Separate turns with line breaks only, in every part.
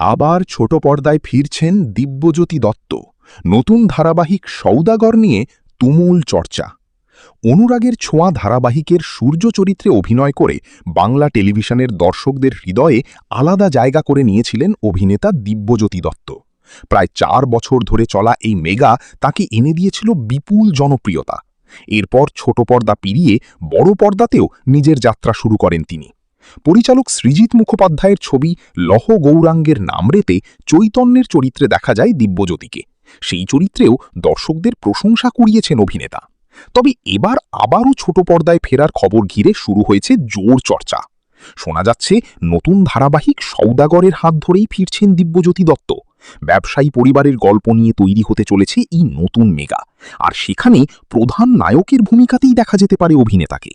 আবার ছোট পর্দায় ফিরছেন দিব্যজ্যোতি দত্ত। নতুন ধারাবাহিক সওদাগর নিয়ে তুমুল চর্চা। অনুরাগের ছোঁয়া ধারাবাহিকের সূর্য চরিত্রে অভিনয় করে বাংলা টেলিভিশনের দর্শকদের হৃদয়ে আলাদা জায়গা করে নিয়েছিলেন অভিনেতা দিব্যজ্যোতি দত্ত। প্রায় 4 বছর ধরে চলা এই মেগা তাকে এনে দিয়েছিল বিপুল জনপ্রিয়তা। এরপর ছোট পর্দা পেরিয়ে বড় পর্দাতেও নিজের যাত্রা শুরু করেন তিনি। পরিচালক সৃজিত মুখোপাধ্যায়ের ছবি লহ গৌরাঙ্গের নামরেতে চৈতন্যের চরিত্রে দেখা যায় দিব্যজ্যোতিকে। সেই চরিত্রেও দর্শকদের প্রশংসা কুড়িয়েছেন অভিনেতা। তবে এবার আবারও ছোট পর্দায় ফেরার খবর ঘিরে শুরু হয়েছে জোর চর্চা। শোনা যাচ্ছে নতুন ধারাবাহিক সওদাগরের হাত ধরেই ফিরছেন দিব্যজ্যোতি দত্ত। ব্যবসায়ী পরিবারের গল্প নিয়ে তৈরি হতে চলেছে এই নতুন মেগা, আর সেখানে প্রধান নায়কের ভূমিকাতেই দেখা যেতে পারে অভিনেতাকে।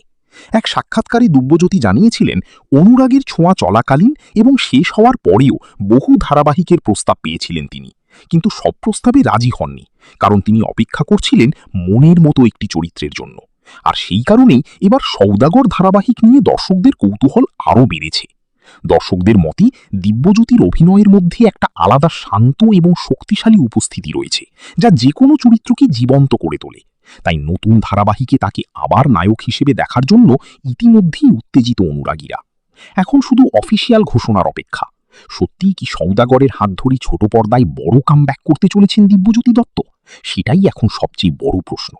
এক সাক্ষাৎকারে দিব্যজ্যোতি জানিয়েছিলেন, অনুরাগের ছোঁয়া চলাকালীন এবং শেষ হওয়ার পরেও বহু ধারাবাহিকের প্রস্তাব পেয়েছিলেন তিনি, কিন্তু সব প্রস্তাবে রাজি হননি, কারণ তিনি অপেক্ষা করছিলেন মনের মতো একটি চরিত্রের জন্য। আর সেই কারণেই এবার সওদাগর ধারাবাহিক নিয়ে দর্শকদের কৌতূহল আরও বেড়েছে। দর্শকদের মতে দিব্যজ্যোতির অভিনয়ের মধ্যে একটা আলাদা শান্ত এবং শক্তিশালী উপস্থিতি রয়েছে, যা যে কোনো চরিত্রকে জীবন্ত করে তোলে। তাই নতুন ধারাবাহিকে তাকে আবার নায়ক হিসেবে দেখার জন্য ইতিমধ্যেই উত্তেজিত অনুরাগীরা। এখন শুধু অফিসিয়াল ঘোষণার অপেক্ষা। সত্যিই কি সওদাগরের হাত ধরে ছোট পর্দায় বড় কামব্যাক করতে চলেছেন দিব্যজ্যোতি দত্ত? সেটাই এখন সবচেয়ে বড় প্রশ্ন।